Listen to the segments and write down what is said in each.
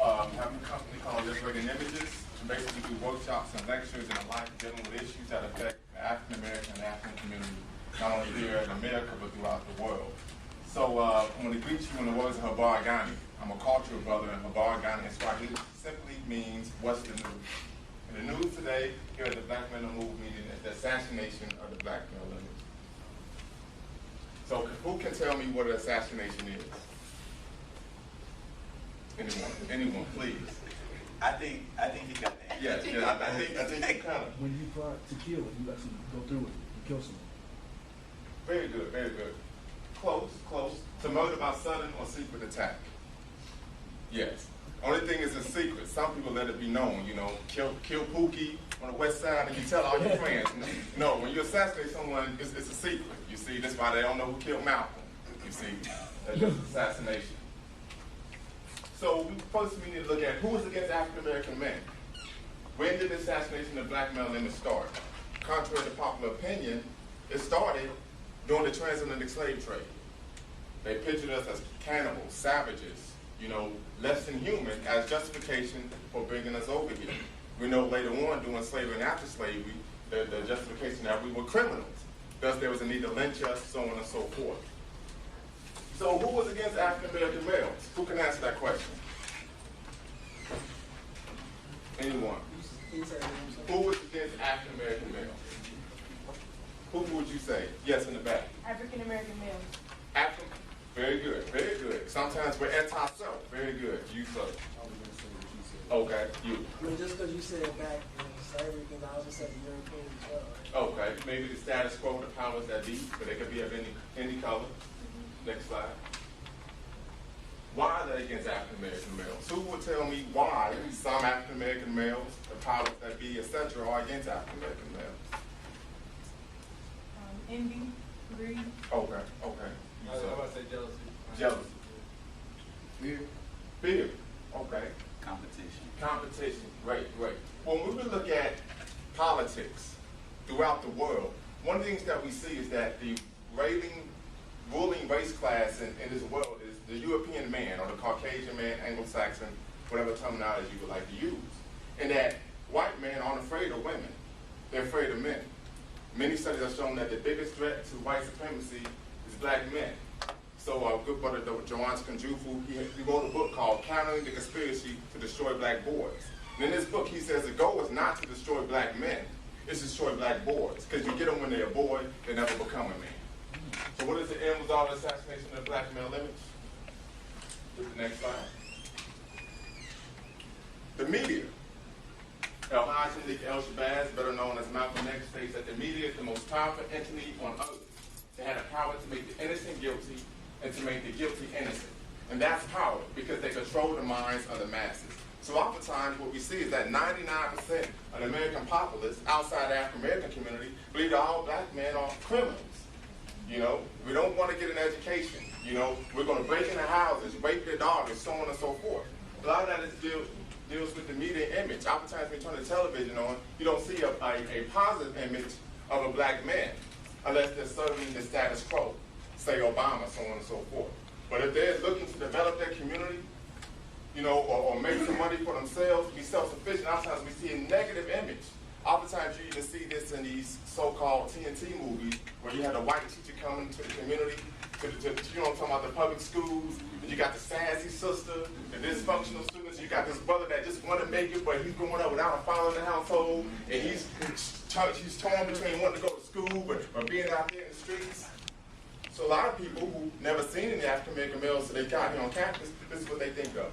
having a company called Liberating Images. And basically do workshops and lectures and the like dealing with issues that affect the African American and African community, not only here in America, but throughout the world. So I'm going to greet you in the words of Bakari. I'm a cultural brother, and Bakari in Swahili simply means, what's the news? In the news today, here at the Black Men on Move meeting, is the assassination of the black male image. So who can tell me what an assassination is? Anyone, please. I think he got the answer. Yes, I think you kind of. When you plot to kill, you actually go through it, you kill someone. Very good, very good. Close. To murder by sudden or secret attack. Yes. Only thing is a secret. Some people let it be known, you know, kill Pookie on the west side and you tell all your friends. No, when you assassinate someone, it's a secret. You see, that's why they don't know who killed Malcolm. You see, that's just assassination. So first we need to look at who was against African American men. When did the assassination of black male image start? Contrary to popular opinion, it started during the transatlantic slave trade. They pictured us as cannibals, savages, you know, less than human as justification for bringing us over here. We know later on during slavery and after slavery, the justification that we were criminals. Thus there was a need to lynch us, so on and so forth. So who was against African American males? Who can answer that question? Anyone? Who was against African American males? Who would you say? Yes, in the back. African American males. African. Very good, very good. Sometimes we're anti-self. Very good. You sir. Okay, you. I mean, just because you said back in slavery, because I also said the European as well. Right? Okay, maybe the status quo, the powers that be, but they could be of any color. Next slide. Why are they against African American males? Who would tell me why some African American males, the powers that be, etc., are against African American males? Envy, greed. Okay. I was about to say jealousy. Jealousy. Fear. Okay. Competition. Great. When we look at politics throughout the world, one of the things that we see is that the ruling race class in this world is the European man, or the Caucasian man, Anglo-Saxon, whatever terminology you would like to use. And that white men aren't afraid of women. They're afraid of men. Many studies have shown that the biggest threat to white supremacy is black men. So our good brother, Joanne Skanjufu, he wrote a book called Countering the Conspiracy to Destroy Black Boys. And in this book, he says the goal is not to destroy black men, it's to destroy black boys. Because you get them when they're a boy, they never become a man. So what is the end result of assassination of the black male image? With the next slide. The media. El-Haj El-Shabazz, better known as Malcolm X, states that the media is the most powerful entity on earth. They had the power to make the innocent guilty and to make the guilty innocent. And that's power because they control the minds of the masses. So oftentimes what we see is that 99% of the American populace outside the African American community believe that all black men are criminals. You know, we don't want to get an education. You know, we're going to break into houses, rape their daughters, so on and so forth. A lot of that deals with the media image. Oftentimes when you turn the television on, you don't see a positive image of a black man unless they're serving the status quo, say Obama, so on and so forth. But if they're looking to develop their community, you know, or make some money for themselves, be self-sufficient, oftentimes we see a negative image. Oftentimes you even see this in these so-called TNT movies where you have a white teacher coming to the community, you know, I'm talking about the public schools, and you got the sassy sister, the dysfunctional students, you got this brother that just want to make it, but he's growing up without a father in the household, and he's torn between wanting to go to school, but being out there in the streets. So a lot of people who never seen any African American males that they got here on campus, this is what they think of.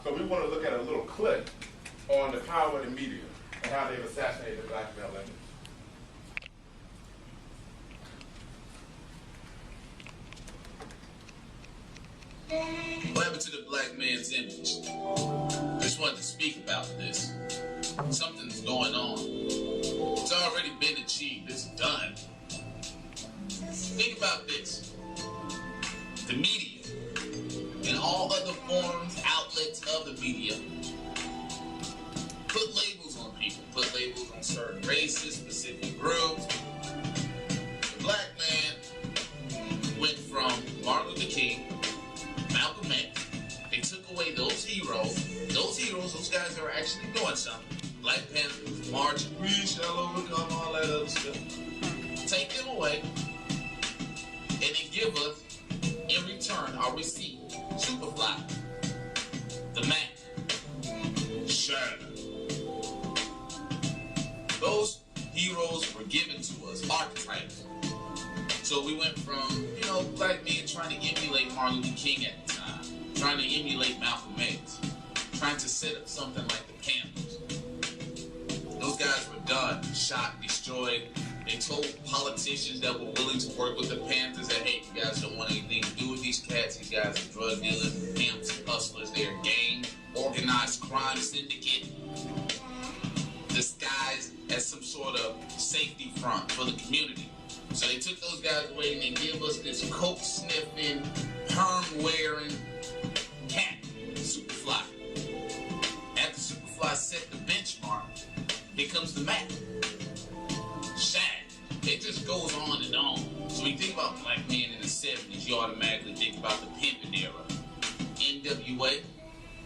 So we want to look at a little clip on the power of the media and how they've assassinated the black male image. What happened to the black man's image? I just wanted to speak about this. Something's going on. It's already been achieved. It's done. Think about this. The media and all other forms, outlets of the media put labels on people, put labels on certain races, specific groups. The black man went from Martin Luther King, Malcolm X. They took away those guys are actually doing something. Black Panthers, march, we shall overcome, all that other stuff. Take them away, and then give us, in return, our receipt, Superfly, the Mac, Circa. Those heroes were given to us, archetypes. So we went from, black men trying to emulate Martin Luther King at the time, trying to emulate Malcolm X, trying to set up something like the Panthers. Those guys were done, shot, destroyed. They told politicians that were willing to work with the Panthers that, hey, you guys don't want anything to do with these cats. These guys are drug dealers, pimps, hustlers. They're a gang, organized crime syndicate, disguised as some sort of safety front for the community. So they took those guys away and they gave us this coke-sniffing, perm-wearing cat, Superfly. After Superfly set the benchmark, here comes the Mac. Shaq. It just goes on and on. So when you think about black men in the 70s, you automatically think about the pimping era. NWA.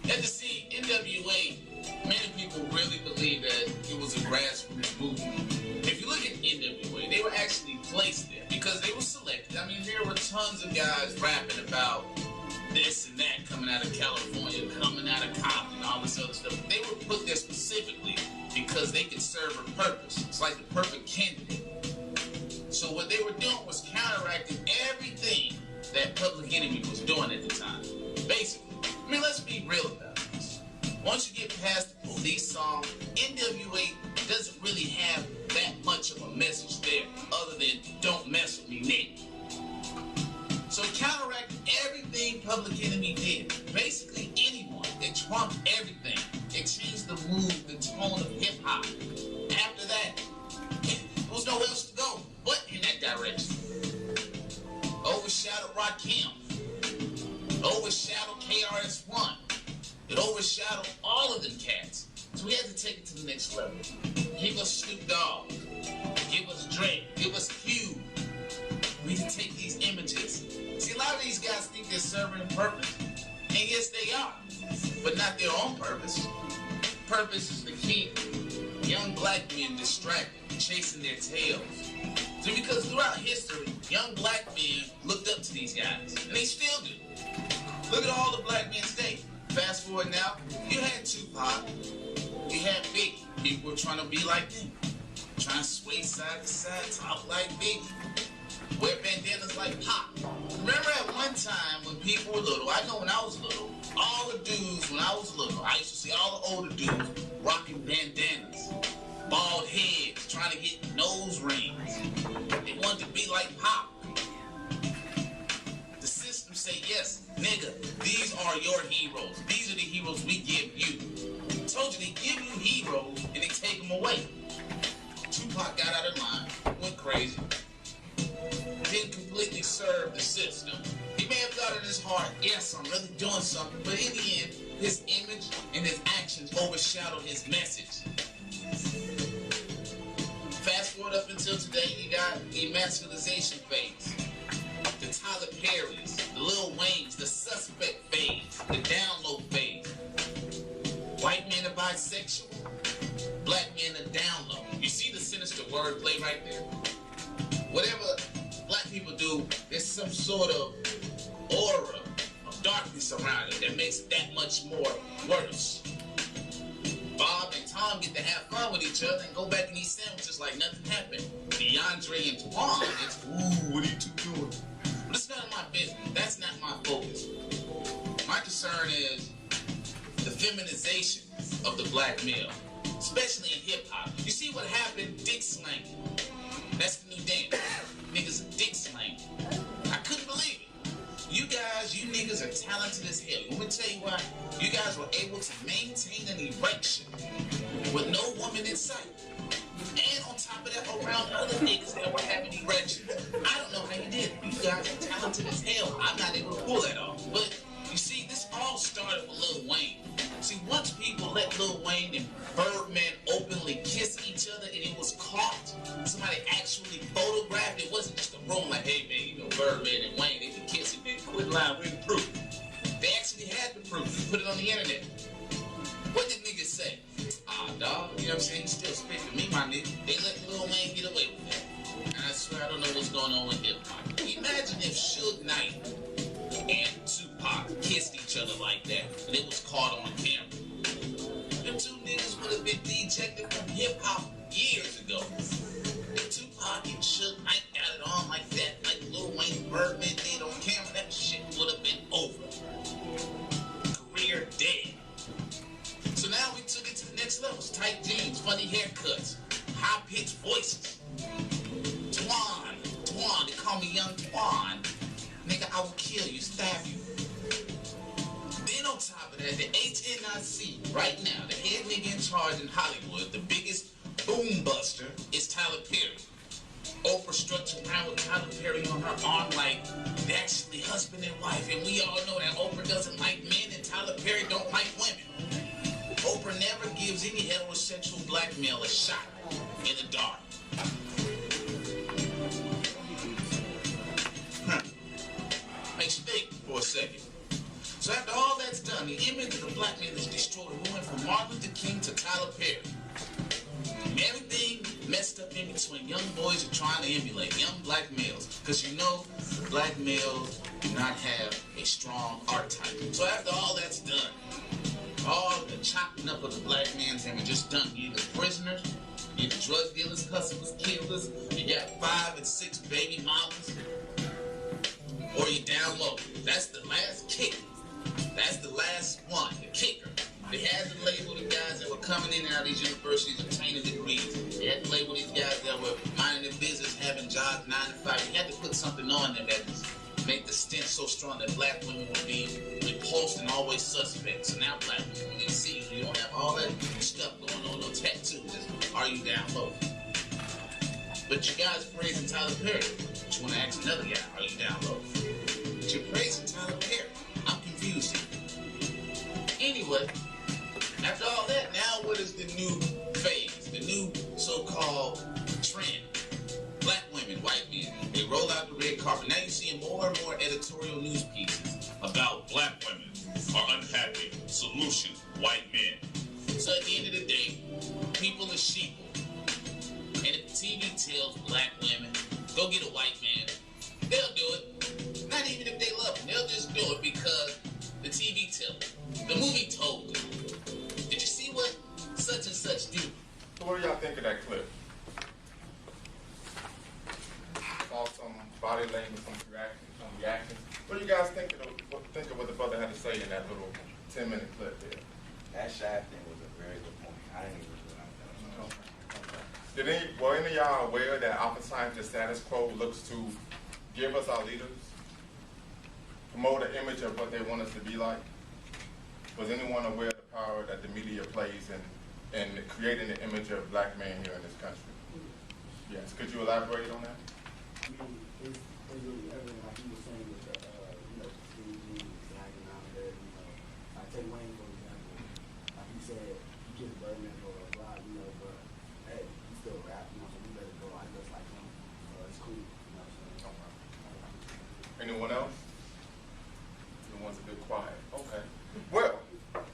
You have to see, NWA, many people really believe that it was a grassroots movement. If you look at NWA, they were actually placed there because they were selected. I mean, there were tons of guys rapping about this and that coming out of California, coming out of Compton, all this other stuff. They were put there specifically because they could serve a purpose. It's like the perfect candidate. So what they were doing was counteracting everything that Public Enemy was doing at the time. Basically. I mean, let's be real about this. Once you get past the Police song, NWA doesn't really have that much of a message there other than don't mess with me, nigga. So it counteracted everything Public Enemy did. Basically anyone. It trumped everything. It changed the mood, the tone of hip-hop. After that, there was nowhere else to go but in that direction. Overshadowed Rakim. Overshadowed KRS-One. It overshadowed all of them cats. So we had to take it to the next level. Give us Snoop Dogg. Give us Drake. Give us Cube. We need to take these images. See, a lot of these guys think they're serving a purpose. And yes, they are. But not their own purpose. Purpose is to keep young black men distracted, chasing their tails. So because throughout history, young black men looked up to these guys. And they still do. Look at all the black men today. Fast forward now, you had Tupac, you had Biggie. People were trying to be like them. Trying to sway side to side, talk like Biggie. Wear bandanas like Pop. Remember at one time when people were little, I know when I was little, all the dudes when I was little, I used to see all the older dudes rocking bandanas, bald heads, trying to get nose rings. They wanted to be like Pop. The system say, yes, nigga, these are your heroes. These are the heroes we give you. I told you, they give you heroes and they take them away. Tupac got out of line, went crazy. Didn't completely serve the system. He may have thought in his heart, yes, I'm really doing something, but in the end, his image and his actions overshadowed his message. Fast forward up until today, you got the emasculization phase, the Tyler Perrys, the Lil Waynes, the suspect phase, the down low phase. White men are bisexual, black men are down low. You see the sinister wordplay right there? Whatever black people do, there's some sort of aura of darkness around it that makes it that much more worse. Bob and Tom get to have fun with each other and go back and eat sandwiches like nothing happened. DeAndre and Twan, it's, ooh, what are you two doing? But it's none of my business. That's not my focus. My concern is the feminization of the black male, especially in hip-hop. You see what happened? Dick slang. That's the new dance. Niggas are dick slang. I couldn't believe it. You guys, you niggas are talented as hell. Let me tell you why. You guys were able to maintain an erection with no woman in sight. And on top of that, around other niggas that were having erections. I don't know how you did it. You guys are talented as hell. I'm not able to pull that off. But you see, this all started with Lil Wayne. See, once people let Lil Wayne and Birdman openly kiss each other and it was caught, somebody actually photographed it. It wasn't just a room like, hey man, you know Birdman and Wayne, they been kissing, they quit lying, where's the proof? They actually had the proof, put it on the internet. What did niggas dog. You know what I'm saying? He still spit to me, my nigga. They let Lil Wayne get away with that. And I swear I don't know what's going on with hip-hop. Imagine if Suge Knight and Tupac kissed each other like that, and it was caught on camera. Them two niggas would have been dejected from hip-hop years ago. If Tupac and Suge Knight got it on like that, like Lil Wayne Birdman did on camera, that shit would have been over. Career dead. So now we took it to the next level. Tight jeans, funny haircuts, high-pitched voices. Twan, they call me Young Twan. Nigga, I will kill you, stab you. Then on top of that, the HNIC, right now, the head nigga in charge in Hollywood, the biggest boom buster, is Tyler Perry. Oprah struck around with Tyler Perry on her arm like they're actually husband and wife, and we all know that Oprah doesn't like men and Tyler Perry don't like women. Oprah never gives any heterosexual black male a shot in the dark. Makes you think for a second. So after all that's done, the image of the black man is destroyed. We went from Martin Luther King to Tyler Perry. And everything messed up in between. Young boys are trying to emulate young black males. Because you know, black males do not have a strong archetype. So after all that's done, all the chopping up of the black man's image just done. You either prisoners, you either drug dealers, hustlers, killers, you got 5 and 6 baby mamas, or you down low. That's the last kick. That's the last one, the kicker. They had to label the guys that were coming in and out of these universities obtaining degrees. They had to label these guys that were minding their business, having jobs 9 to 5. You had to put something on them that make the stench so strong that black women would be repulsed and always suspect. So now black women, when they see you, you don't have all that stuff going on, no tattoos. Just, are you down low? But you guys praising Tyler Perry. But you want to ask another guy, are you down low? But you're praising Tyler Perry. I'm confused. Anyway, after all that, now what is the new phase? The new so-called trend? Black women, white men, they roll out the red carpet. Now you're seeing more and more editorial news pieces about black women are unhappy. Solution, white men. So at the end of the day, people are sheeple. And if the TV tells black women, go get a white man, they'll do it. Not even if they love him, they'll just do it because the TV tells them. The movie told them. Did you see what such and such do? So what do y'all think of that clip? Saw some body language, some reactions. What do you guys think of what the brother had to say in that little 10-minute clip there? That Shad thing was a very good point. I didn't even realize that. Were any of y'all aware that oftentimes the status quo looks to give us our leaders, promote an image of what they want us to be like? Was anyone aware of the power that the media plays in creating the image of black men here in this country? Yes. Could you elaborate on that? I mean, it's really evident, like he was saying with the, the skinny jeans, sagging out there, I take Wayne for example. Like he said, he gets Birdman for a ride, but hey, he still rap, so we let it go. I just like him, it's cool, what I'm saying? Anyone else? Everyone's a bit quiet. Okay. Well,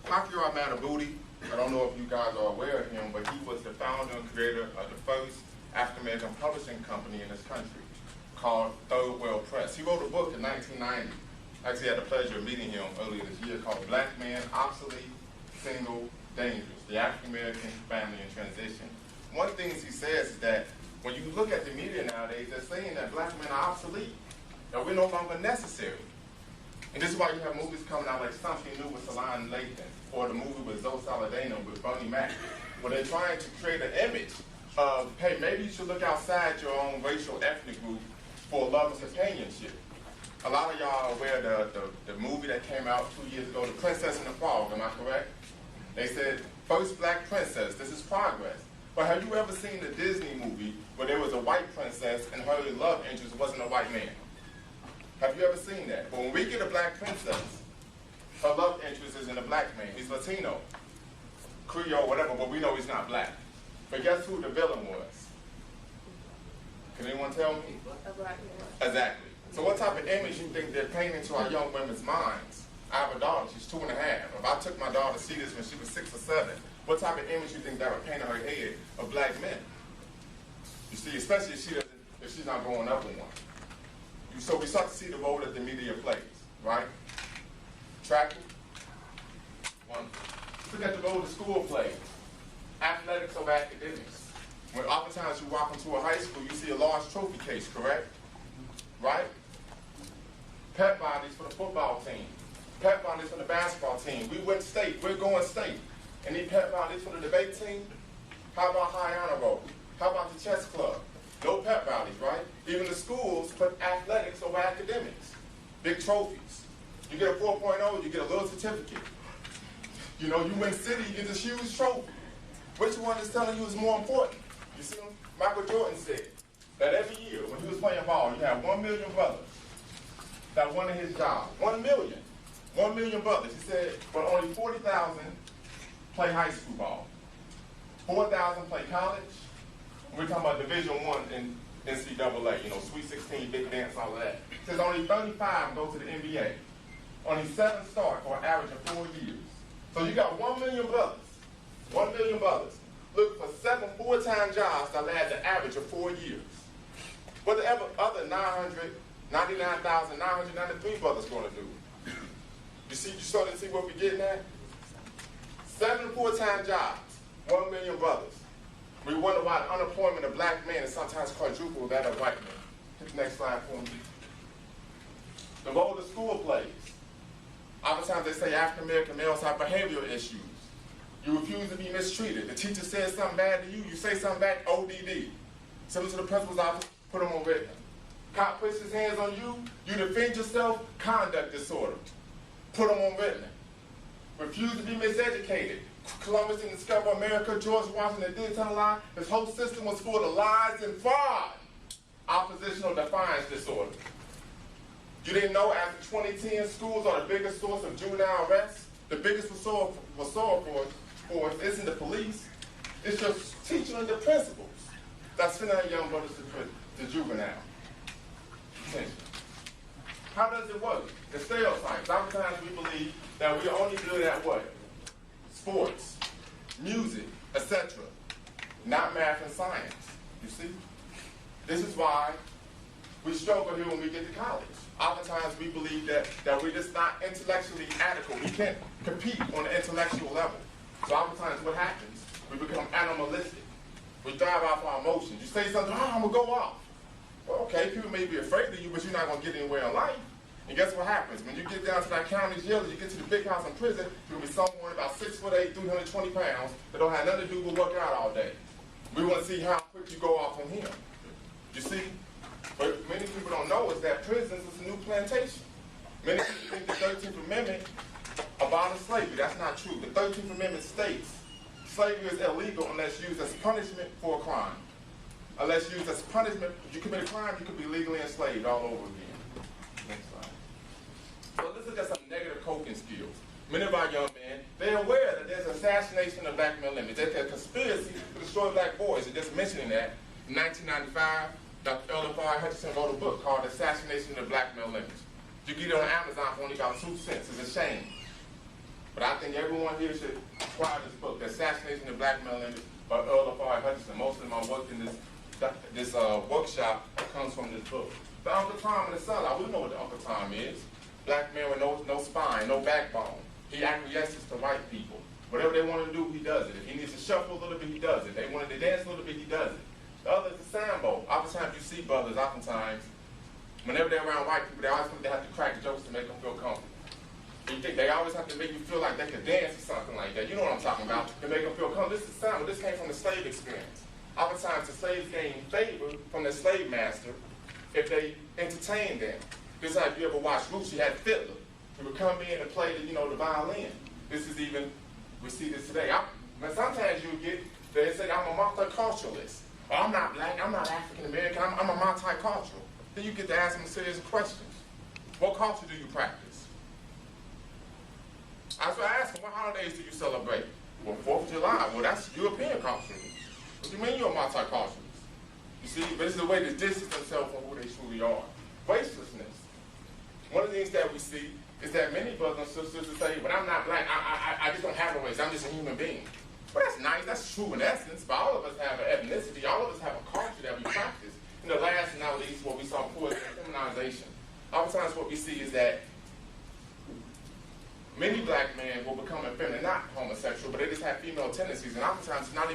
Bakari Booty, I don't know if you guys are aware of him, but he was the founder and creator of the first African-American publishing company in this country, called Third World Press. He wrote a book in 1990. I actually had the pleasure of meeting him earlier this year, called Black Men, Obsolete, Single, Dangerous, the African-American Family in Transition. One of the things he says is that when you look at the media nowadays, they're saying that black men are obsolete, that we're no longer necessary. And this is why you have movies coming out like Something New with Salon Lathan, or the movie with Zoe Saldana with Bernie Mac, where they're trying to create an image of, hey, maybe you should look outside your own racial ethnic group for love and companionship. A lot of y'all are aware of the movie that came out 2 years ago, The Princess and the Frog, am I correct? They said, first black princess, this is progress. But have you ever seen the Disney movie where there was a white princess and her love interest wasn't a white man? Have you ever seen that? But when we get a black princess, her love interest is in a black man. He's Latino, Creole, whatever, but we know he's not black. But guess who the villain was? Can anyone tell me? A black man. Exactly. So what type of image you think they're painting to our young women's minds? I have a daughter, she's 2.5. If I took my daughter to see this when she was 6 or 7, what type of image you think that would paint in her head of black men? You see, especially if she's not growing up in one. So we start to see the role that the media plays, right? Tracking. One. Look at the role the school plays. Athletics over academics. When oftentimes you walk into a high school, you see a large trophy case, correct? Right? Pep bodies for the football team. Pep bodies for the basketball team. We went state. We're going state. Any pep bodies for the debate team? How about high honor roll? How about the chess club? No pep bodies, right? Even the schools put athletics over academics. Big trophies. You get a 4.0, you get a little certificate. You know, you win city, you get this huge trophy. Which one is telling you is more important? You see, Michael Jordan said that every year when he was playing ball, you had 1 million brothers that wanted his job. 1 million. 1 million brothers. He said, but only 40,000 play high school ball. 4,000 play college. We're talking about Division I in NCAA, you know, Sweet 16, big dance, all of that. It says only 35 go to the NBA. Only 7 start for an average of 4 years. So you got 1 million brothers. 1 million brothers looking for 7 full-time jobs that last an average of 4 years. What the other 999,993 brothers going to do? You starting to see what we're getting at? 7 full-time jobs, 1 million brothers. We wonder why the unemployment of black men is sometimes quadruple that of white men. Hit the next slide for me. The role the school plays. Oftentimes they say African American males have behavioral issues. You refuse to be mistreated. The teacher says something bad to you, you say something back, ODD. Send them to the principal's office, put them on written. Cop puts his hands on you, you defend yourself, conduct disorder. Put them on written. Refuse to be miseducated. Columbus didn't discover America, George Washington didn't tell a lie. His whole system was full of lies and fraud. Oppositional defiance disorder. You didn't know after 2010, schools are the biggest source of juvenile arrests? The biggest resource force isn't the police, it's your teacher and the principals that's sending our young brothers to juvenile. How does it work? The stereotypes. Sometimes we believe that we're only good at what? Sports, music, etc. Not math and science. You see? This is why we struggle here when we get to college. Oftentimes we believe that we're just not intellectually adequate. We can't compete on the intellectual level. So oftentimes what happens? We become animalistic. We thrive off our emotions. You say something, I'm going to go off. Well, okay, people may be afraid of you, but you're not going to get anywhere in life. And guess what happens? When you get down to that county jail, you get to the big house in prison, you'll be someone about 6'8", 320 pounds that don't have nothing to do but work out all day. We want to see how quick you go off on him. You see? But many people don't know is that prisons is a new plantation. Many people think the 13th Amendment abolished slavery. That's not true. The 13th Amendment states slavery is illegal unless used as punishment for a crime. Unless used as punishment, if you commit a crime, you could be legally enslaved all over again. Next slide. So let's look at some negative coping skills. Many of our young men, they're aware that there's assassination of black male limits. There's a conspiracy to destroy black boys. And just mentioning that, in 1995, Dr. Bakari Hutchinson wrote a book called Assassination of Black Male Limits. You get it on Amazon for only about 2 cents. It's a shame. But I think everyone here should acquire this book, The Assassination of Black Male Limits by Bakari Hutchinson. Most of them are working in this workshop that comes from this book. The Uncle Tom and the Sellout, we know what the Uncle Tom is. Black man with no spine, no backbone. He acquiesces to white people. Whatever they want to do, he does it. If he needs to shuffle a little bit, he does it. They wanted to dance a little bit, he does it. The other is the Sambo. Oftentimes you see brothers, whenever they're around white people, they always think they have to crack jokes to make them feel comfortable. You think they always have to make you feel like they could dance or something like that. You know what I'm talking about. To make them feel comfortable. This is Sambo. This came from the slave experience. Oftentimes the slaves gain favor from their slave master if they entertain them. This is how, if you ever watched Roots, you had Fiddler. He would come in and play the violin. This is even, we see this today. But sometimes you get, they say, I'm a multiculturalist. Or I'm not black, I'm not African American, I'm a multicultural. Then you get to ask them serious questions. What culture do you practice? That's what I ask them, what holidays do you celebrate? Well, 4th of July, well that's European culture. What do you mean you're a multiculturalist? You see, but this is a way to distance themselves from who they truly are. Racelessness. One of the things that we see is that many brothers and sisters will say, but I'm not black, I just don't have a race, I'm just a human being. Well, that's nice, that's true in essence, but all of us have an ethnicity, all of us have a culture that we practice. And the last and not least, what we saw before is feminization. Oftentimes what we see is that many black men will become effeminate, not homosexual, but they just have female tendencies, and oftentimes it's not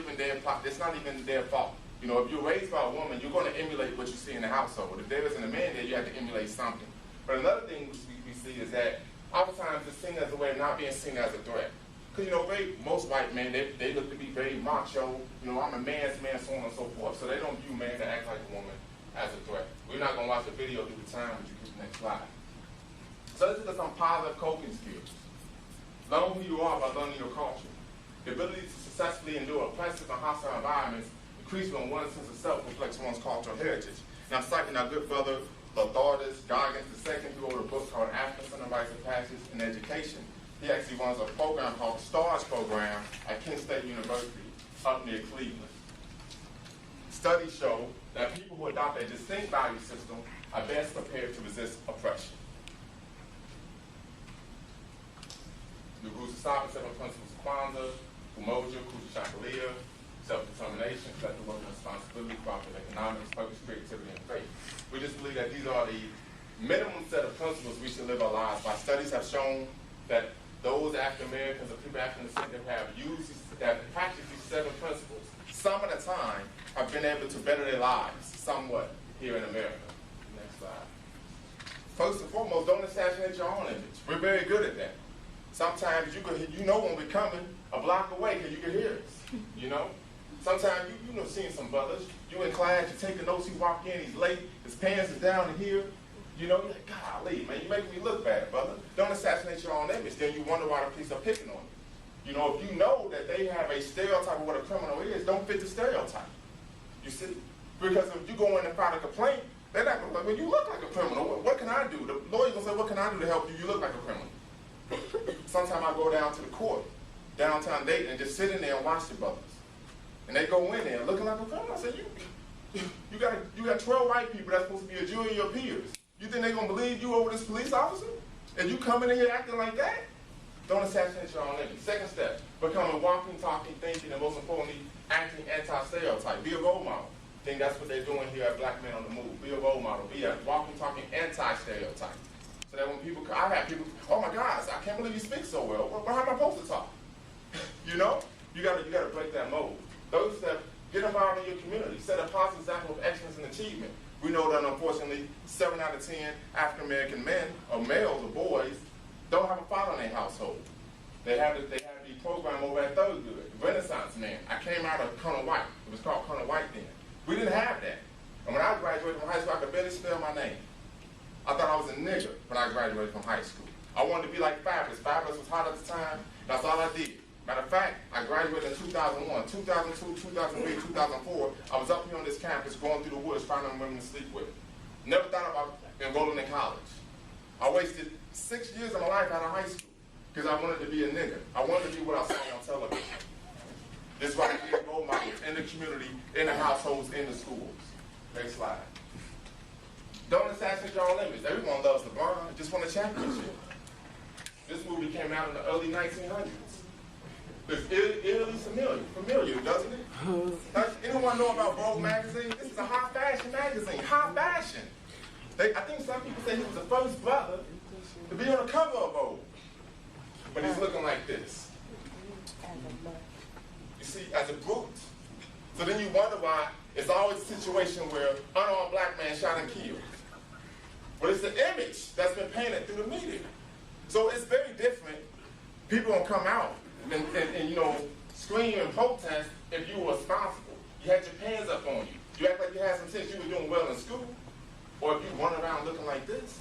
even their fault. You know, if you're raised by a woman, you're going to emulate what you see in the household. If there isn't a man there, you have to emulate something. But another thing we see is that oftentimes it's seen as a way of not being seen as a threat. Because, you know, most white men, they look to be very macho. You know, I'm a man's man, so on and so forth. So they don't view men that act like a woman as a threat. We're not going to watch the video through the time, but you get the next slide. So this is some positive coping skills. Learn who you are by learning your culture. The ability to successfully endure oppressive and hostile environments increases when one's sense of self reflects one's cultural heritage. And I'm citing our good brother, Lothardus Goggins II, who wrote a book called African Civil Rights and Passage in Education. He actually runs a program called the STARS program at Kent State University up near Cleveland. Studies show that people who adopt a distinct value system are best prepared to resist oppression. The Roots of Sovereign, 7 Principles of Kwanzaa, Umoja, Kucha, self-determination, collective work and responsibility, cooperative economics, purpose, creativity, and faith. We just believe that these are the minimum set of principles we should live our lives by. Studies have shown that those African Americans or people African descent that have practiced these 7 principles, some of the time have been able to better their lives somewhat here in America. Next slide. First and foremost, don't assassinate your own image. We're very good at that. Sometimes you know when we're coming a block away because you can hear us, you know? Sometimes you know seeing some brothers, you in class, you're taking notes, he walk in, he's late, his pants is down to here, you know, you're like, golly, man, you're making me look bad, brother. Don't assassinate your own image. Then you wonder why the police are picking on you. You know, if you know that they have a stereotype of what a criminal is, don't fit the stereotype. You see? Because if you go in and file a complaint, they're not going to, well, you look like a criminal. What can I do? The lawyer's going to say, what can I do to help you? You look like a criminal. Sometimes I go down to the court, downtown Dayton, and just sit in there and watch the brothers. And they go in there looking like a criminal. I said, you got 12 white people that's supposed to be a jury of your peers. You think they're going to believe you over this police officer? And you coming in here acting like that? Don't assassinate your own image. Second step, become a walking, talking, thinking, and most importantly, acting anti-stereotype. Be a role model. I think that's what they're doing here at Black Men on the Move. Be a role model. Be a walking, talking, anti-stereotype. So that when people, I have people, oh my gosh, I can't believe you speak so well. Well, how am I supposed to talk? You know? You gotta break that mold. Those steps, get involved in your community. Set a positive example of excellence and achievement. We know that unfortunately, 7 out of 10 African American men, or males, or boys, don't have a father in their household. They have the program over at Thurgood, Renaissance Man. I came out of Colonel White. It was called Colonel White then. We didn't have that. And when I graduated from high school, I could barely spell my name. I thought I was a nigger when I graduated from high school. I wanted to be like Fabulous. Fabulous was hot at the time. That's all I did. Matter of fact, I graduated in 2001, 2002, 2003, 2004. I was up here on this campus going through the woods finding women to sleep with. Never thought about enrolling in college. I wasted 6 years of my life out of high school because I wanted to be a nigger. I wanted to be what I saw on television. This is why I need role models in the community, in the households, in the schools. Next slide. Don't assassinate your own image. Everyone loves LeBron. Just won a championship. This movie came out in the early 1900s. It's eerily familiar, doesn't it? Does anyone know about Vogue magazine? This is a high fashion magazine. High fashion. I think some people say he was the first brother to be on the cover of Vogue. But he's looking like this. You see, as a brute. So then you wonder why it's always a situation where unarmed black man shot and killed. But it's the image that's been painted through the media. So it's very different. People don't come out and you know, scream and protest if you were responsible. You had your pants up on you. You act like you had some sense, you were doing well in school. Or if you run around looking like this.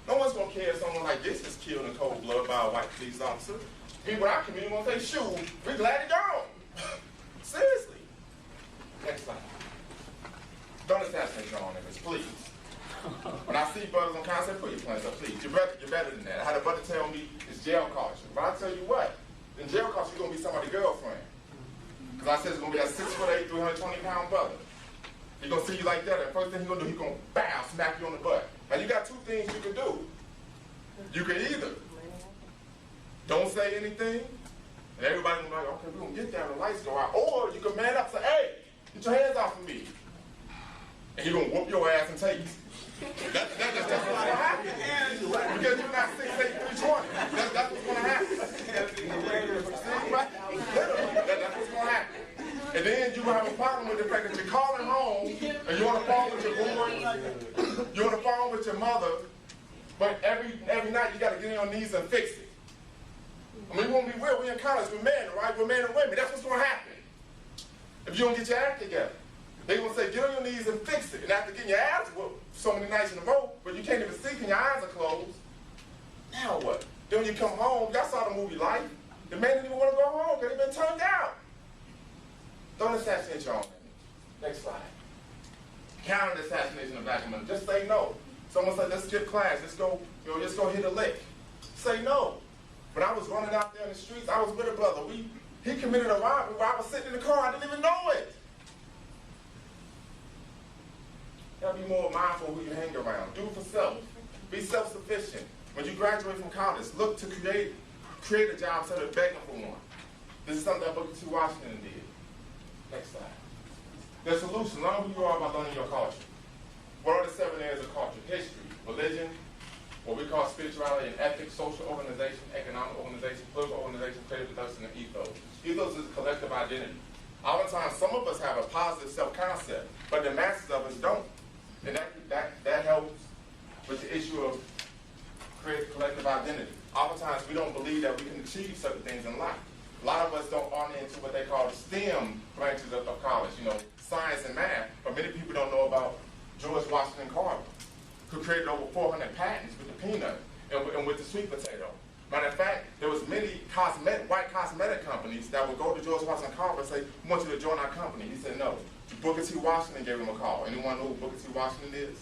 No one's gonna care if someone like this is killed in cold blood by a white police officer. People in our community won't say, shoot, we're glad you're gone. Seriously. Next slide. Don't assassinate your own image, please. When I see brothers on concert, put your plans up, please. You're better than that. I had a brother tell me it's jail culture. But I tell you what, in jail culture, you're going to be somebody's girlfriend. Because I said it's going to be that 6'8", 320-pound brother. He's going to see you like that, and the first thing he's going to do, he's going to bow, smack you on the butt. Now, you got 2 things you can do. You can either don't say anything And everybody was like, okay, we're going to get down, the lights go out. Or you can man up and say, hey, get your hands off of me. And he's going to whoop your ass and take you. That's what's going to happen. Because you're not 6'8", 320. That's what's going to happen. That's what's going to happen. And then you're going to have a problem with the fact that you're calling home and you're on the phone with your boy, you're on the phone with your mother, but every night you got to get on your knees and fix it. I mean, we won't be weird. We're in college. We're men, right? We're men and women. That's what's going to happen. If you don't get your act together. They're going to say, get on your knees and fix it. And after getting your ass whooped so many nights in a row, but you can't even see and your eyes are closed, now what? Then when you come home, y'all saw the movie Life. The man didn't even want to go home because they've been turned out. Don't assassinate your own enemy. Next slide. Counter assassination of black women. Just say no. Someone said, let's skip class. Let's go hit a lick. Say no. When I was running out there in the streets, I was with a brother. He committed a robbery where I was sitting in the car. I didn't even know it. You gotta be more mindful of who you hang around. Do it for self. Be self-sufficient. When you graduate from college, look to create a job instead of begging for one. This is something that Booker T. Washington did. Next slide. The solution, learn who you are by learning your culture. What are the 7 areas of culture? History, religion, what we call spirituality and ethics, social organization, economic organization, political organization, creative production, and ethos. Ethos is a collective identity. Oftentimes, some of us have a positive self-concept, but the masses of us don't. And that helps with the issue of creative collective identity. Oftentimes, we don't believe that we can achieve certain things in life. A lot of us aren't into what they call the STEM branches of college, science and math, but many people don't know about George Washington Carver, who created over 400 patents with the peanut and with the sweet potato. Matter of fact, there was many white cosmetic companies that would go to George Washington Carver and say, we want you to join our company. He said no. Booker T. Washington gave him a call. Anyone know who Booker T. Washington is?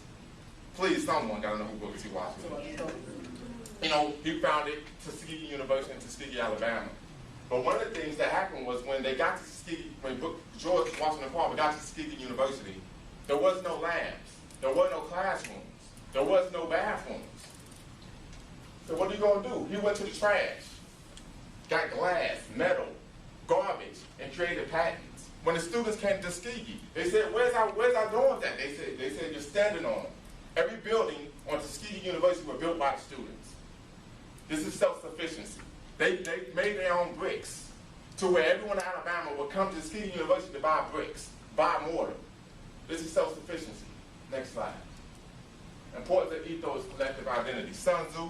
Please, someone got to know who Booker T. Washington is. He founded Tuskegee University in Tuskegee, Alabama. But one of the things that happened was when they got to Tuskegee, when George Washington Carver got to Tuskegee University, there was no labs, there were no classrooms, there was no bathrooms. So what are you going to do? He went to the trash, got glass, metal, garbage, and created patents. When the students came to Tuskegee, they said, where's our dorms at? They said, you're standing on them. Every building on Tuskegee University was built by the students. This is self-sufficiency. They made their own bricks to where everyone in Alabama would come to Tuskegee University to buy bricks, buy mortar. This is self-sufficiency. Next slide. Importance of ethos, collective identity. Sun Tzu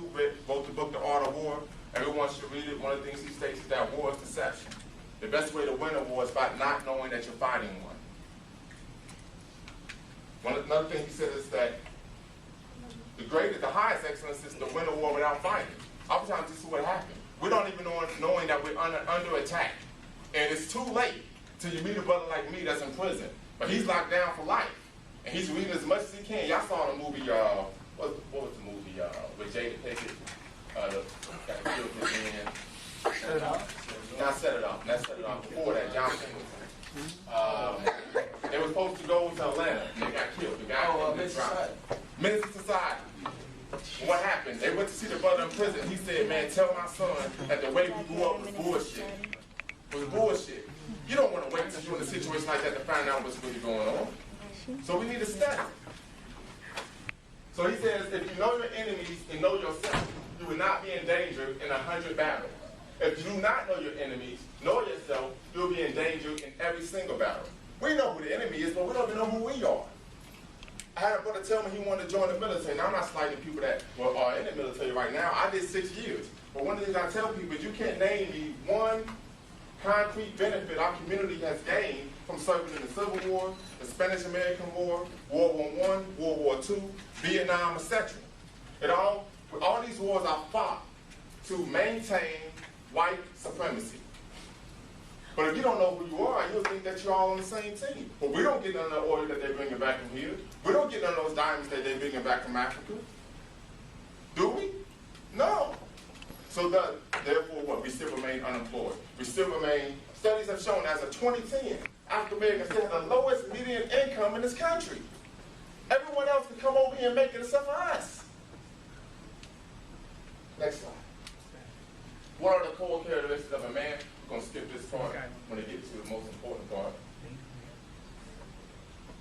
wrote the book, The Art of War. Everyone should read it. One of the things he states is that war is deception. The best way to win a war is by not knowing that you're fighting one. Another thing he said is that the highest excellence is to win a war without fighting. Oftentimes this is what happens. We don't even know knowing that we're under attack. And it's too late till you meet a brother like me that's in prison. But he's locked down for life. And he's reading as much as he can. Y'all saw the movie, what was the movie with Jada Pinkett? Got killed his man. Not Set It Off. Let's Set It Off. Before that, John Singleton. They were supposed to go to Atlanta, and they got killed. The guy Menace to Society. What happened? They went to see the brother in prison. He said, man, tell my son that the way we grew up was bullshit. Was bullshit. You don't want to wait until you're in a situation like that to find out what's really going on. So we need to study. So he says, if you know your enemies and know yourself, you will not be in danger in 100 battles. If you do not know your enemies, know yourself, you'll be in danger in every single battle. We know who the enemy is, but we don't even know who we are. I had a brother tell me he wanted to join the military. Now, I'm not slighting people that are in the military right now. I did 6 years. But one of the things I tell people is you can't name me one concrete benefit our community has gained from serving in the Civil War, the Spanish-American War, World War I, World War II, Vietnam, etc. All these wars are fought to maintain white supremacy. But if you don't know who you are, you'll think that you're all on the same team. But we don't get none of the oil that they're bringing back from here. We don't get none of those diamonds that they're bringing back from Africa. Do we? No. So therefore what? We still remain unemployed. We still remain, studies have shown as of 2010, African Americans still have the lowest median income in this country. Everyone else can come over here and make it except for us. Next slide. What are the core characteristics of a man? gonna skip this part when they get to the most important part.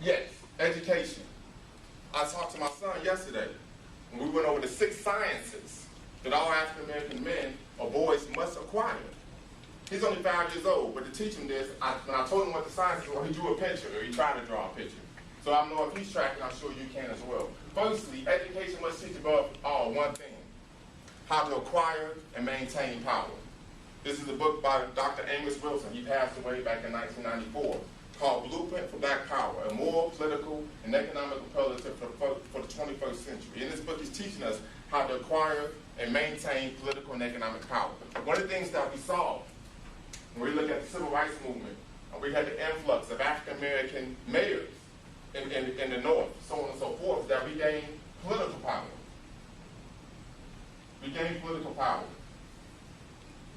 Yes, education. I talked to my son yesterday, and we went over the 6 sciences that all African American men or boys must acquire. He's only 5 years old, but to teach him this, when I told him what the sciences were, he drew a picture, or he tried to draw a picture. So I know if he's tracking, I'm sure you can as well. Firstly, education must teach above all one thing: how to acquire and maintain power. This is a book by Dr. Amos Wilson. He passed away back in 1994, called Blueprint for Black Power, a moral, political, and economic imperative for the 21st century. In this book, he's teaching us how to acquire and maintain political and economic power. One of the things that we saw when we look at the civil rights movement, we had the influx of African-American mayors in the North, so on and so forth, that we gained political power. We gained political power.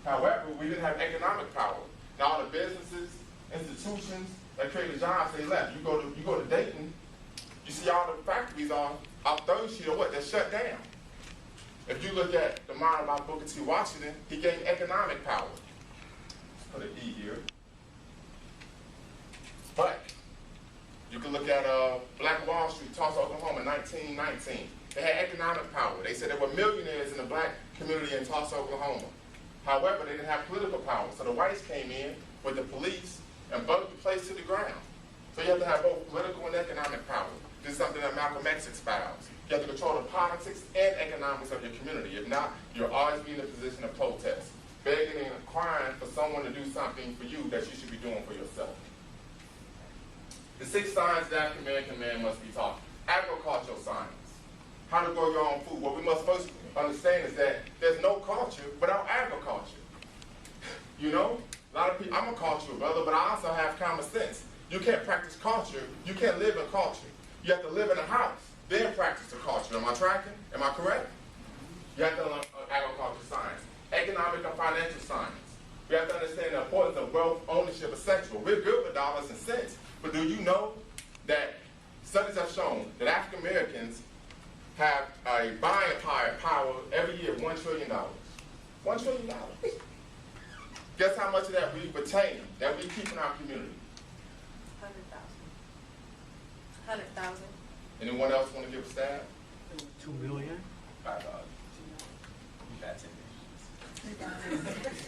However, we didn't have economic power. Now all the businesses, institutions that created jobs, they left. You go to Dayton, you see all the factories on third street or what, they're shut down. If you look at the mind about Booker T. Washington, he gained economic power. Let's put an E here. But you can look at Black Wall Street, Tulsa, Oklahoma, 1919. They had economic power. They said there were millionaires in the black community in Tulsa, Oklahoma. However, they didn't have political power. So the whites came in with the police and burnt the place to the ground. So you have to have both political and economic power. This is something that Malcolm X espoused. You have to control the politics and economics of your community. If not, you'll always be in a position of protest, begging and inquiring for someone to do something for you that you should be doing for yourself. The 6 sciences that African American man must be taught. Agricultural science. How to grow your own food. What we must first understand is that there's no culture without agriculture. You know? A lot of people, I'm a cultural brother, but I also have common sense. You can't practice culture, you can't live in culture. You have to live in a house, then practice the culture. Am I tracking? Am I correct? You have to learn agriculture science. Economic and financial science. We have to understand the importance of wealth, ownership, etc. We're good with dollars and cents, but do you know that studies have shown that African Americans have a buying power every year of $1 trillion. $1 trillion. Guess how much of that we retain, that we keep in our community? 100,000. Anyone else want to give a stab? 2 million. $5. That's it.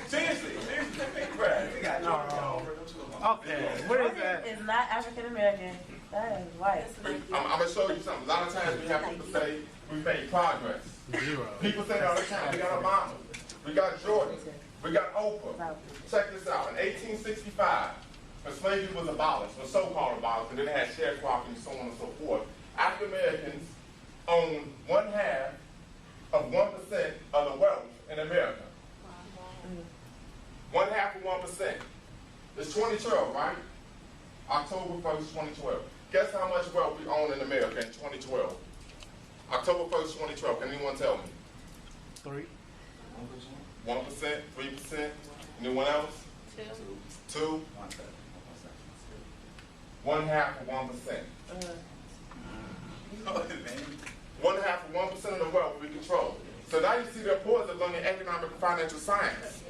Seriously, We got No. Okay, what is that? It's not African American. That is white. I'm going to show you something. A lot of times we have people say we've made progress. 0. People say all the time, we got Obama, we got Jordan, we got Oprah. Check this out. In 1865, when slavery was abolished, or so-called abolished, and then they had sharecropping and so on and so forth, African Americans own 1/2 of 1% of the wealth in America. 1/2 of 1%. It's 2012, right? October 1st, 2012. Guess how much wealth we own in America in 2012? October 1st, 2012. Can anyone tell me? 3. 1%, 3%? Anyone else? 2? 1/2 of 1%. 1/2 of 1% of the wealth we control. So now you see the importance of learning economic and financial science.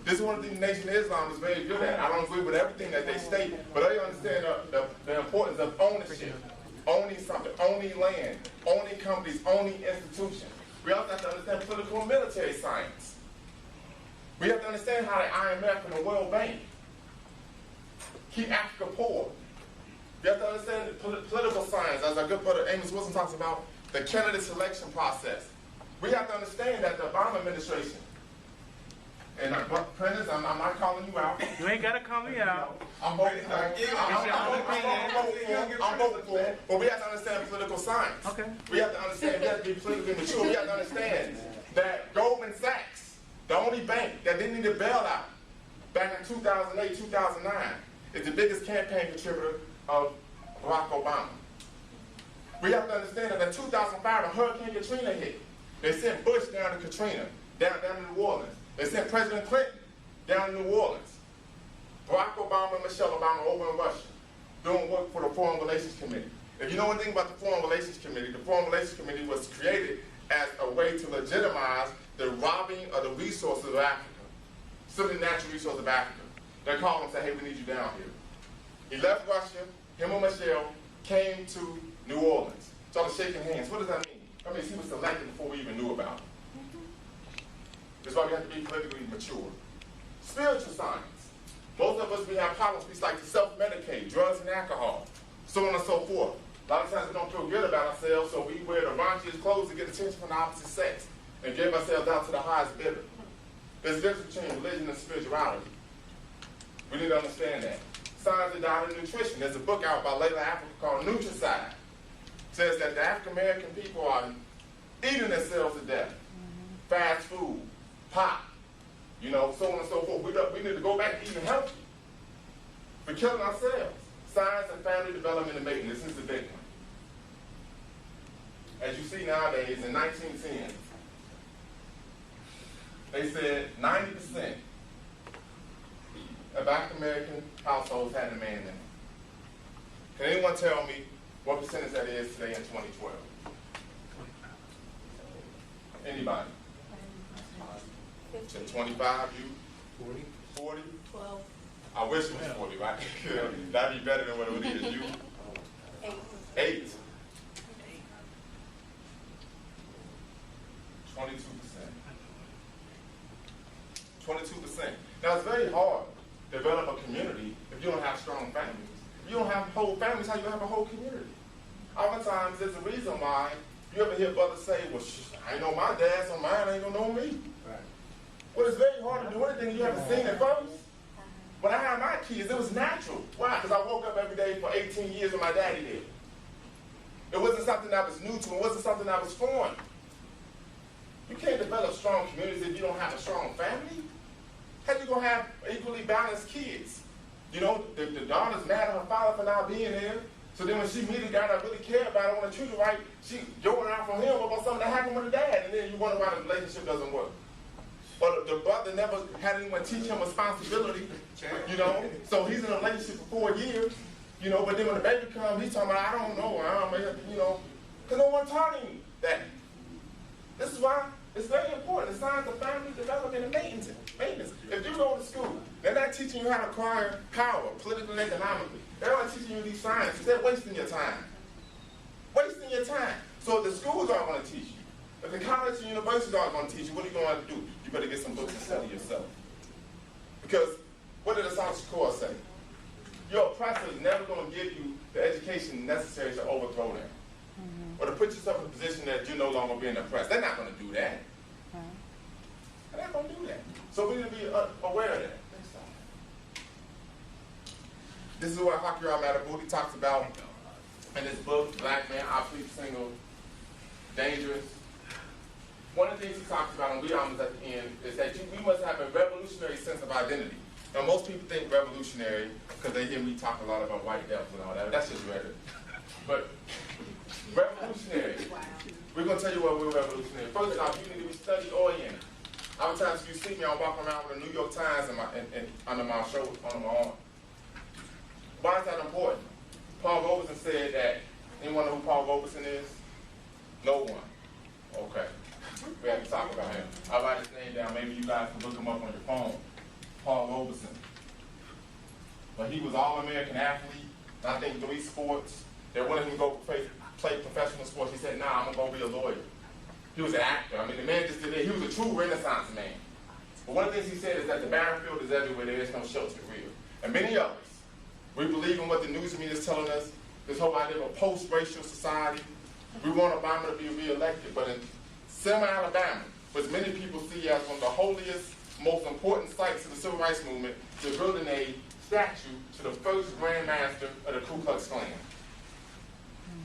This is one of the things Nation of Islam is very good at. I don't agree with everything that they state, but I understand the importance of ownership, owning something, owning land, owning companies, owning institutions. We also have to understand political and military science. We have to understand how the IMF and the World Bank keep Africa poor. We have to understand political science, as our good brother Amos Wilson talks about, the candidate selection process. We have to understand that the Obama administration, and Prentice, I'm not calling you out. You ain't gotta call me out. I'm voting for it, but we have to understand political science. Okay. We have to understand, we have to be politically mature. We have to understand that Goldman Sachs, the only bank that didn't need a bailout back in 2008, 2009, is the biggest campaign contributor of Barack Obama. We have to understand that in 2005, when Hurricane Katrina hit, they sent Bush down to Katrina, down to New Orleans. They sent President Clinton down to New Orleans. Barack Obama and Michelle Obama over in Russia, doing work for the Foreign Relations Committee. If you know anything about the Foreign Relations Committee, the Foreign Relations Committee was created as a way to legitimize the robbing of the resources of Africa. some of the natural resources of Africa. They called him and said, hey, we need you down here. He left Russia, him and Michelle came to New Orleans. Started shaking hands. What does that mean? That means he was selected before we even knew about him. That's why we have to be politically mature. Spiritual science. Most of us, we have problems. We like to self-medicate, drugs and alcohol, so on and so forth. A lot of times we don't feel good about ourselves, so we wear the raunchiest clothes to get attention from the opposite sex and give ourselves out to the highest bidder. There's a difference between religion and spirituality. We need to understand that. Science of diet and nutrition. There's a book out by Layla Africa called Nutricide. It says that the African American people are eating themselves to death. Fast food, pop, you know, so on and so forth. We need to go back to eating healthy. We're killing ourselves. Science and family development and maintenance is the big one. As you see nowadays, in 1910, they said 90% of African American households had a man in them. Can anyone tell me what percentage that is today in 2012? Anybody? 25, you? 40? 40? 12. I wish it was 40, right? That'd be better than what it is. You? 8. 8. 22%. 22%. Now it's very hard to develop a community if you don't have strong families. If you don't have whole families, how you have a whole community? Oftentimes there's a reason why you ever hear brothers say, well, I ain't know my dad, so mine ain't gonna know me. Right. Well, it's very hard to do anything you haven't seen it first. When I had my kids, it was natural. Why? Because I woke up every day for 18 years and my daddy did. It wasn't something that was new to me. It wasn't something that was foreign. You can't develop strong communities if you don't have a strong family. How you going to have equally balanced kids? You know, the daughter's mad at her father for not being here. So then when she meets a guy that really cares about her, want to treat her right, she going out from him about something that happened with her dad. And then you wonder why the relationship doesn't work. Or the brother never had anyone teach him responsibility, you know. So he's in a relationship for 4 years, you know, but then when the baby comes, he's talking about, I don't know, you know, because no one taught him that. This is why it's very important. The science of family development and maintenance. If you go to school, they're not teaching you how to acquire power, politically and economically. They're not teaching you these sciences. They're wasting your time. Wasting your time. So if the schools aren't going to teach you, if the colleges and universities aren't going to teach you, what are you going to have to do? You better get some books and study yourself. Because what did the South Shakur say? Your oppressor is never going to give you the education necessary to overthrow them. Or to put yourself in a position that you're no longer being oppressed. They're not going to do that. They're not going to do that. So we need to be aware of that. Next time. This is what Hakira Matabuti talks about in his book, Black Man, Obsolete, Single, Dangerous. One of the things he talks about, and we almost at the end, is that we must have a revolutionary sense of identity. Now, most people think revolutionary because they hear me talk a lot about white devils and all that. That's just rhetoric. But revolutionary. We're going to tell you what we're revolutionary. First off, you need to be study-oriented. Oftentimes, if you see me, I'm walking around with a New York Times under my shoulder, under my arm. Why is that important? Paul Robeson said that, anyone know who Paul Robeson is? No one. Okay. We have to talk about him. I'll write his name down. Maybe you guys can look him up on your phone. Paul Robeson. But he was all-American athlete, I think 3 sports. They wanted him to go play professional sports. He said, nah, I'm going to go be a lawyer. He was an actor. I mean, the man just did it. He was a true Renaissance man. But one of the things he said is that the battlefield is everywhere. There is no shelter real. And many of us, we believe in what the news media is telling us, this whole idea of a post-racial society. We want Obama to be re-elected. But in Selma, Alabama, which many people see as one of the holiest, most important sites of the civil rights movement, they're building a statue to the first Grand Master of the Ku Klux Klan.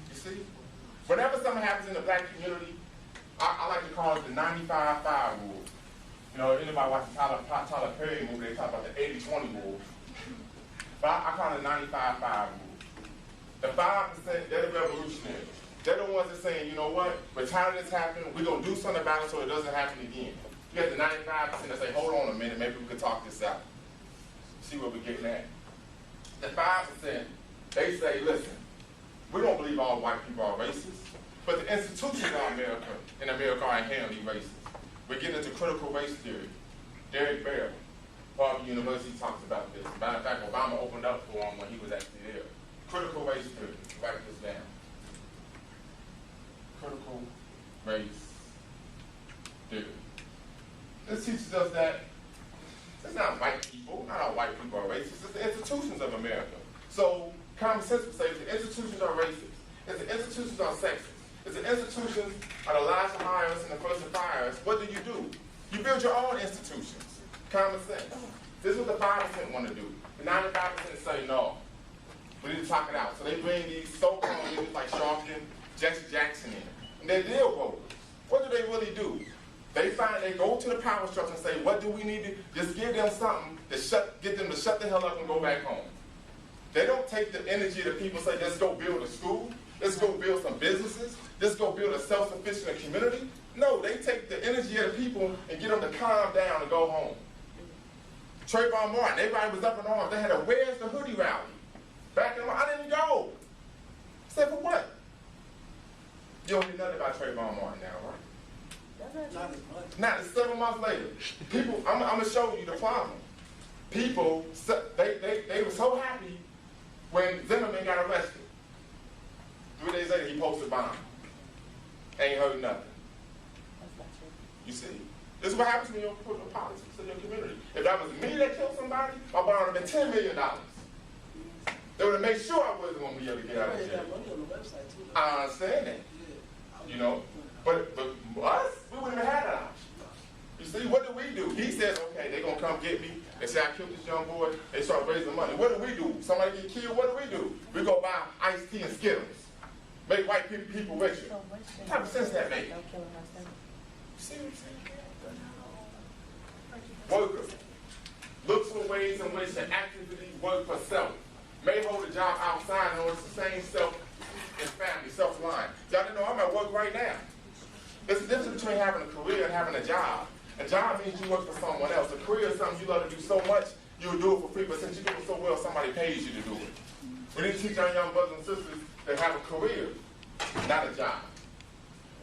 You see? Whenever something happens in the black community, I like to call it the 95-5 rule. You know, anybody watch the Tyler Perry movie, they talk about the 80-20 rule. But I call it the 95-5 rule. The 5%, they're the revolutionaries. They're the ones that are saying, you know what, retirement has happened, we're going to do something about it so it doesn't happen again. You got the 95% that say, hold on a minute, maybe we could talk this out. See where we're getting at. The 5%, they say, listen, we don't believe all white people are racist, but the institutions in America are inherently racist. We're getting into critical race theory. Derek Barrett, Harvard University talks about this. Matter of fact, Obama opened up for him when he was actually there. Critical race theory. Write this down. Critical race theory. This teaches us that it's not white people, not all white people are racist, it's the institutions of America. So common sense would say if the institutions are racist, if the institutions are sexist, if the institutions are the last to hire us and the first to fire us, what do? You build your own institutions. Common sense. This is what the 5% want to do. The 95% say no. We need to talk it out. So they bring these so-called leaders like Sharpton, Jesse Jackson in. And they're deal brokers. What do they really do? They go to the power structure and say, what do we need to, just give them something to get them to shut the hell up and go back home. They don't take the energy that people say, let's go build a school, let's go build some businesses, let's go build a self-sufficient community. No, they take the energy of the people and get them to calm down and go home. Trayvon Martin, everybody was up in arms. They had a Where's the Hoodie rally. Back in I didn't go. I said, for what? You don't hear nothing about Trayvon Martin now, right? Not as much. Now, it's 7 months later. People, I'm going to show you the problem. People, they were so happy when Zimmerman got arrested. 3 days later, he posted bond. Ain't heard nothing. That's not true. You see? This is what happens when you don't put the politics in your community. If that was me that killed somebody, my bond would have been $10 million. They would have made sure I wasn't going to be able to get out of They jail. got money on the website too. I understand that. Yeah. You know? But us, we wouldn't have had that option. You see, what do? He says, okay, they're going to come get me. They say, I killed this young boy. They start raising money. What do? Somebody get killed, what do? We go buy iced tea and Skittles. Make white people richer. So what's the- What type of sense that make? Don't kill him myself. You see what I'm saying? Workers. Look for ways in which the activity work for self. May hold a job outside and it's the same self and family, self-line. Y'all didn't know I'm at work right now. There's a difference between having a career and having a job. A job means you work for someone else. A career is something you love to do so much, you'll do it for free, but since you do it so well, somebody pays you to do it. We need to teach our young brothers and sisters that have a career, not a job.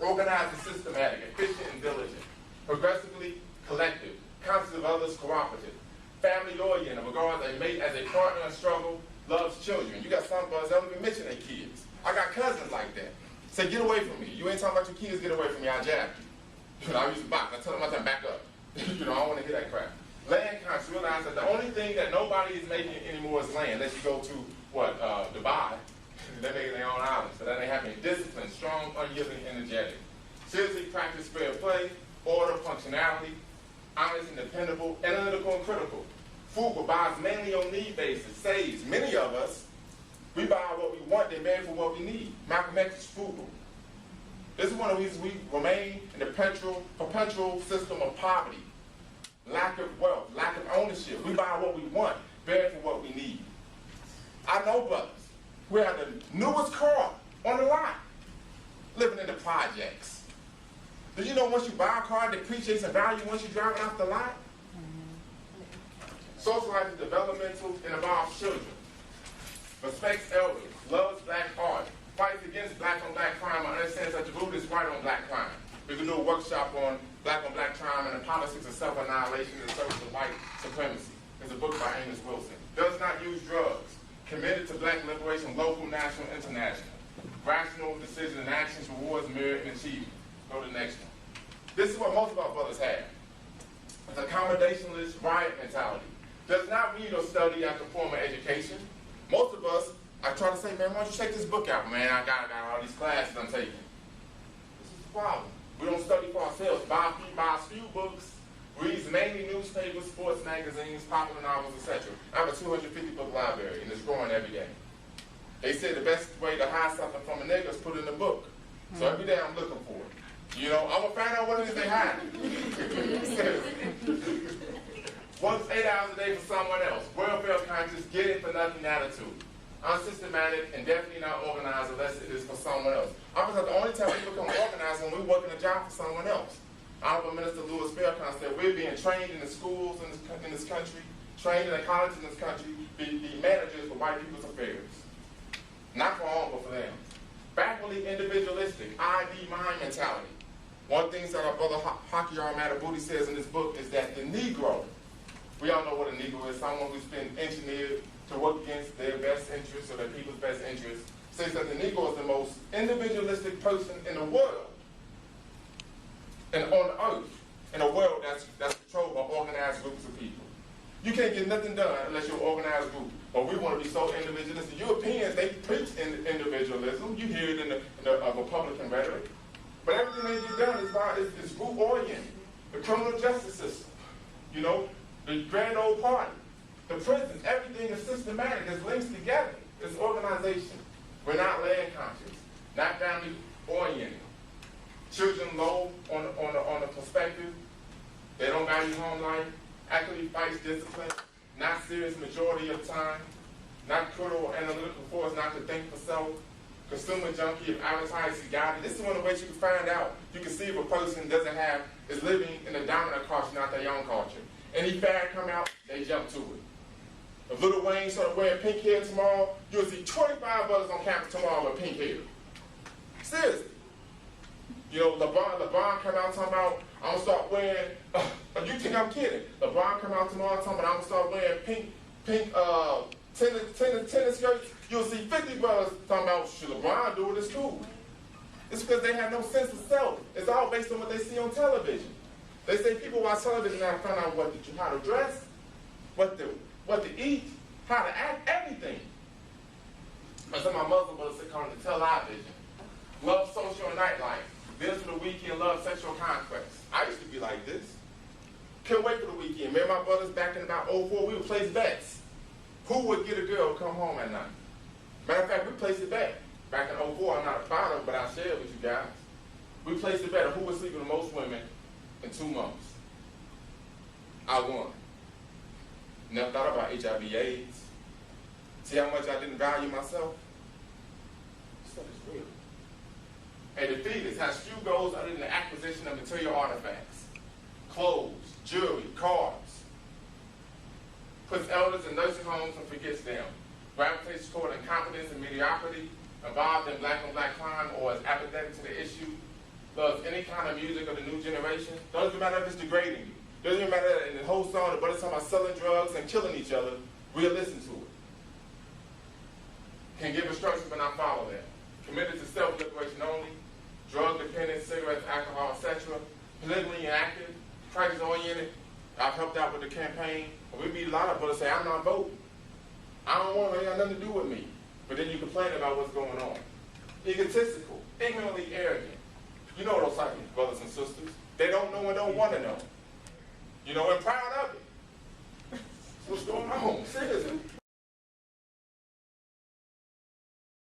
Organized and systematic, efficient and diligent, progressively collective, conscious of others, cooperative, family-oriented, regards a mate as a partner in struggle, loves children. You got some brothers that don't even mention their kids. I got cousins like that. Say, get away from me. You ain't talking about your kids, get away from me, I'll jab you. You know, I used to box. I tell them, I tell them, back up. You know, I don't want to hear that crap. Land conscious, realize that the only thing that nobody is making anymore is land. Unless you go to, Dubai. They're making their own islands. So that ain't happening. Discipline, strong, unyielding, energetic. Seriously practice fair play, order, functionality, honest and dependable, analytical and critical. Frugal, buys mainly on need basis, saves. Many of us, we buy what we want, they marry for what we need. Malcolm X is frugal. This is one of the reasons we remain in the perpetual system of poverty. Lack of wealth, lack of ownership. We buy what we want, bear for what we need. I know brothers who have the newest car on the lot, living in the projects. Did you know once you buy a car, it depreciates in value once you're driving off the lot? Socializes developmental and involves children. Respects elders, loves black art, fights against black on black crime, and understands that the root is white on black crime. We can do a workshop on black crime and the politics of self-annihilation in the service of white supremacy. There's a book by Amos Wilson. Does not use drugs. Committed to black liberation, local, national, international. Rational decisions and actions, rewards, merit, and achievement. Go to the next one. This is what most of our brothers have. It's accommodationist riot mentality. Does not read or study after formal education. Most of us, I try to say, man, why don't you check this book out? Man, I got all these classes I'm taking. This is the problem. We don't study for ourselves. Buy a few books, reads mainly newspapers, sports magazines, popular novels, etc. I have a 250 book library, and it's growing every day. They say the best way to hide something from a nigga is put it in a book. So every day I'm looking for it. You know, I'm going to find out what it is they hide. Works 8 hours a day for someone else. Welfare conscious, get it for nothing attitude. Unsystematic and definitely not organized unless it is for someone else. I was the only time we become organized when we're working a job for someone else. Honorable Minister Louis Farrakhan said we're being trained in the schools in this country, trained in the colleges in this country, be managers for white people's affairs. Not for all, but for them. Backwardly individualistic, ID mind mentality. One thing that our brother Hakiyar Matabuti says in this book is that the Negro We all know what a Negro is, someone who's been engineered to work against their best interests or their people's best interests. Says that the Negro is the most individualistic person in the world and on earth, in a world that's controlled by organized groups of people. You can't get nothing done unless you're an organized group. But we want to be so individualistic. Europeans, they preach individualism. You hear it in the Republican rhetoric. But everything they get done is group-oriented. The criminal justice system, you know, the grand old party, the prisons, everything is systematic. It's linked together. It's organization. We're not land conscious, not family-oriented. Children low on the perspective. They don't value home life. Actually fights discipline. Not serious majority of the time. Not critical or analytical force, not to think for self. Consumer junkie of advertising guided. This is one of the ways you can find out. You can see if a person is living in a dominant culture, not their own culture. Any fad come out, they jump to it. If Lil Wayne started wearing pink hair tomorrow, you'll see 25 brothers on campus tomorrow with pink hair. Seriously. You know, LeBron come out talking about, I'm gonna start wearing, you think I'm kidding? LeBron come out tomorrow talking about, I'm gonna start wearing pink tennis skirts. You'll see 50 brothers talking about, should LeBron do it, it's cool. It's because they have no sense of self. It's all based on what they see on television. They say people watch television now to find out how to dress, what to eat, how to act, everything. But some of my Muslim brothers say come to television. Love social and nightlife. This for the weekend, love sexual conquest. I used to be like this. Couldn't wait for the weekend. Me and my brothers back in about 04, we would place bets. Who would get a girl to come home at night? Matter of fact, we placed a bet. Back in 04, I'm not a father, but I share it with you guys. We placed a bet of who would sleep with the most women in 2 months. I won. Never thought about HIV/AIDS. See how much I didn't value myself? This stuff is real. A defeatist has few goals other than the acquisition of material artifacts. Clothes, jewelry, cars. Puts elders in nursing homes and forgets them. Gravitates toward incompetence and mediocrity. Involved in black on black crime or is apathetic to the issue. Loves any kind of music of the new generation. Doesn't matter if it's degrading you. Doesn't even matter that in the whole song, the brothers talking about selling drugs and killing each other. We'll listen to it. Can give instructions but not follow them. Committed to self-liberation only. Drug dependent, cigarettes, alcohol, etc. Politically inactive. Crisis-oriented. I've helped out with the campaign. We meet a lot of brothers say, I'm not voting. I don't want it, it got nothing to do with me. But then you complain about what's going on. Egotistical, ignorantly arrogant. You know those type of brothers and sisters. They don't know and don't want to know. You know, and proud of it. What's going on? Seriously.